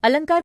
अलंकार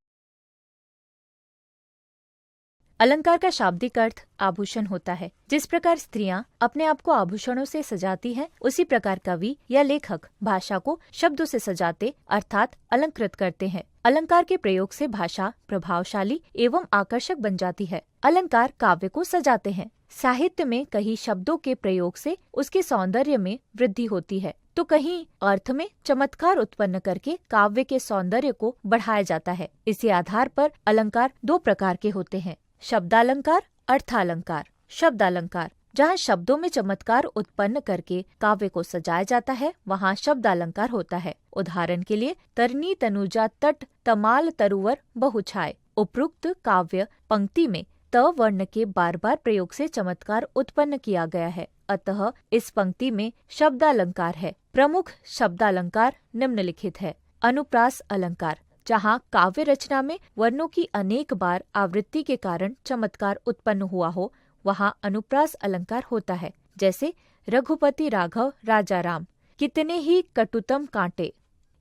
अलंकार का शाब्दिक अर्थ आभूषण होता है। जिस प्रकार स्त्रियां अपने आप को आभूषणों से सजाती हैं, उसी प्रकार कवि या लेखक भाषा को शब्दों से सजाते अर्थात अलंकृत करते हैं। अलंकार के प्रयोग से भाषा प्रभावशाली एवं आकर्षक बन जाती है। अलंकार काव्य को सजाते हैं। साहित्य में कहीं शब्दों के प्रयोग से उसके सौंदर्य में वृद्धि होती है, तो कहीं अर्थ में चमत्कार उत्पन्न करके काव्य के सौंदर्य को बढ़ाया जाता है। इसी आधार पर अलंकार दो प्रकार के होते हैं, शब्दालंकार, अर्थालंकार। शब्दालंकार जहाँ शब्दों में चमत्कार उत्पन्न करके काव्य को सजाया जाता है, वहाँ शब्दालंकार होता है। उदाहरण के लिए, तरनी तनुजा तट तमाल तरुवर बहुछाय। उपरोक्त काव्य पंक्ति में त वर्ण के बार बार प्रयोग से चमत्कार उत्पन्न किया गया है, अतः इस पंक्ति में शब्दालंकार है। प्रमुख शब्दालंकार निम्नलिखित है। अनुप्रास अलंकार, जहाँ काव्य रचना में वर्णों की अनेक बार आवृत्ति के कारण चमत्कार उत्पन्न हुआ हो, वहाँ अनुप्रास अलंकार होता है। जैसे रघुपति राघव राजा राम, कितने ही कटुतम कांटे।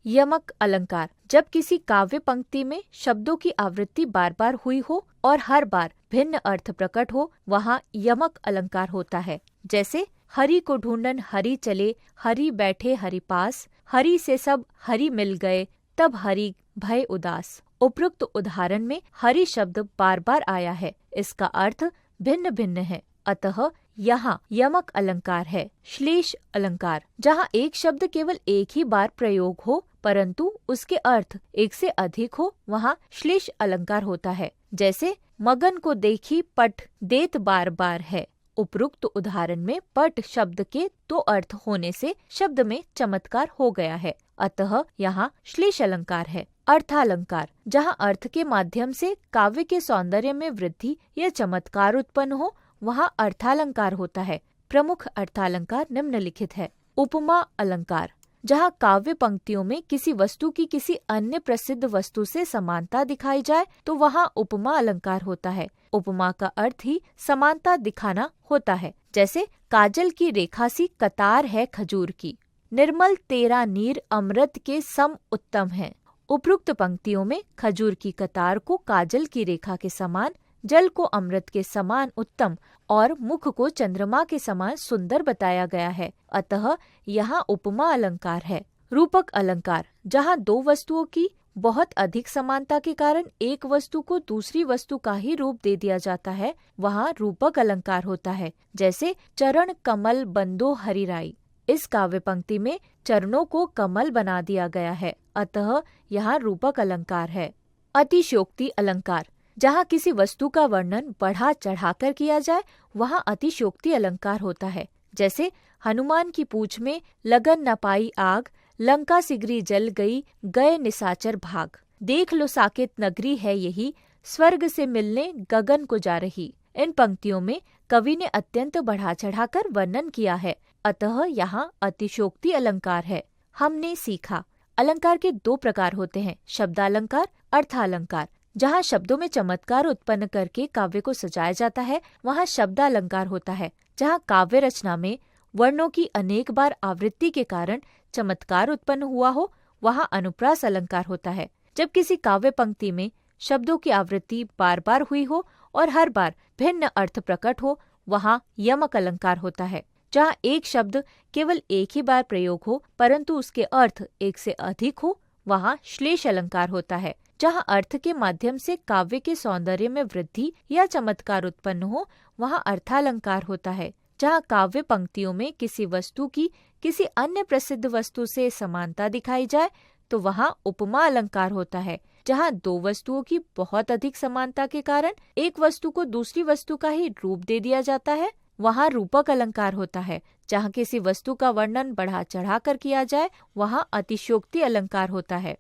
यमक अलंकार, जब किसी काव्य पंक्ति में शब्दों की आवृत्ति बार बार हुई हो और हर बार भिन्न अर्थ प्रकट हो, वहाँ यमक अलंकार होता है। जैसे हरि को ढूंढन हरि चले, हरि बैठे हरि पास, हरि से सब हरि मिल गए, तब हरि भय उदास। उपरोक्त उदाहरण में हरि शब्द बार बार आया है, इसका अर्थ भिन्न भिन्न है, अतः यहाँ यमक अलंकार है। श्लेष अलंकार, जहाँ एक शब्द केवल एक ही बार प्रयोग हो परंतु उसके अर्थ एक से अधिक हो, वहाँ श्लेष अलंकार होता है। जैसे मगन को देखी पट देत बार बार है। उपरोक्त उदाहरण में पट शब्द के दो अर्थ होने से शब्द में चमत्कार हो गया है, अतः यहाँ श्लेष अलंकार है। अर्थालंकार, जहाँ अर्थ के माध्यम से काव्य के सौंदर्य में वृद्धि या चमत्कार उत्पन्न हो, वहाँ अर्थालंकार होता है। प्रमुख अर्थालंकार निम्नलिखित है। उपमा अलंकार, जहाँ काव्य पंक्तियों में किसी वस्तु की किसी अन्य प्रसिद्ध वस्तु से समानता दिखाई जाए, तो वहाँ उपमा अलंकार होता है। उपमा का अर्थ ही समानता दिखाना होता है। जैसे काजल की रेखा सी कतार है खजूर की, निर्मल तेरा नीर अमृत के सम उत्तम है। उपरोक्त पंक्तियों में खजूर की कतार को काजल की रेखा के समान, जल को अमृत के समान उत्तम और मुख को चंद्रमा के समान सुंदर बताया गया है, अतः यहाँ उपमा अलंकार है। रूपक अलंकार, जहाँ दो वस्तुओं की बहुत अधिक समानता के कारण एक वस्तु को दूसरी वस्तु का ही रूप दे दिया जाता है, वहाँ रूपक अलंकार होता है। जैसे चरण कमल बंदो हरिराई, इस काव्य पंक्ति में चरणों को कमल बना दिया गया है, अतः यहाँ रूपक अलंकार है। अतिशयोक्ति अलंकार, जहाँ किसी वस्तु का वर्णन बढ़ा चढ़ाकर किया जाए, वहाँ अतिशयोक्ति अलंकार होता है। जैसे हनुमान की पूंछ में लगन न पाई आग, लंका सिगरी जल गई, गए निशाचर भाग। देख लो साकेत नगरी है यही, स्वर्ग से मिलने गगन को जा रही। इन पंक्तियों में कवि ने अत्यंत बढ़ा चढ़ाकर वर्णन किया है, अतः यहाँ अतिशयोक्ति अलंकार है। हमने सीखा। अलंकार के दो प्रकार होते हैं, शब्दालंकार, अर्थालंकार। जहाँ शब्दों में चमत्कार उत्पन्न करके काव्य को सजाया जाता है, वहाँ शब्दालंकार होता है। जहाँ काव्य रचना में वर्णों की अनेक बार आवृत्ति के कारण चमत्कार उत्पन्न हुआ हो, वहाँ अनुप्रास अलंकार होता है। जब किसी काव्य पंक्ति में शब्दों की आवृत्ति बार बार हुई हो और हर बार भिन्न अर्थ प्रकट हो, वहाँ यमक अलंकार होता है। जहाँ एक शब्द केवल एक ही बार प्रयोग हो परंतु उसके अर्थ एक से अधिक हो, वहाँ श्लेष अलंकार होता है। जहाँ अर्थ के माध्यम से काव्य के सौंदर्य में वृद्धि या चमत्कार उत्पन्न हो, वहाँ अर्थालंकार होता है। जहाँ काव्य पंक्तियों में किसी वस्तु की किसी अन्य प्रसिद्ध वस्तु से समानता दिखाई जाए, तो वहाँ उपमा अलंकार होता है। जहाँ दो वस्तुओं की बहुत अधिक समानता के कारण एक वस्तु को दूसरी वस्तु का ही रूप दे दिया जाता है, वहाँ रूपक अलंकार होता है। जहाँ किसी वस्तु का वर्णन बढ़ा चढ़ाकर किया जाए, वहाँ अतिशयोक्ति अलंकार होता है।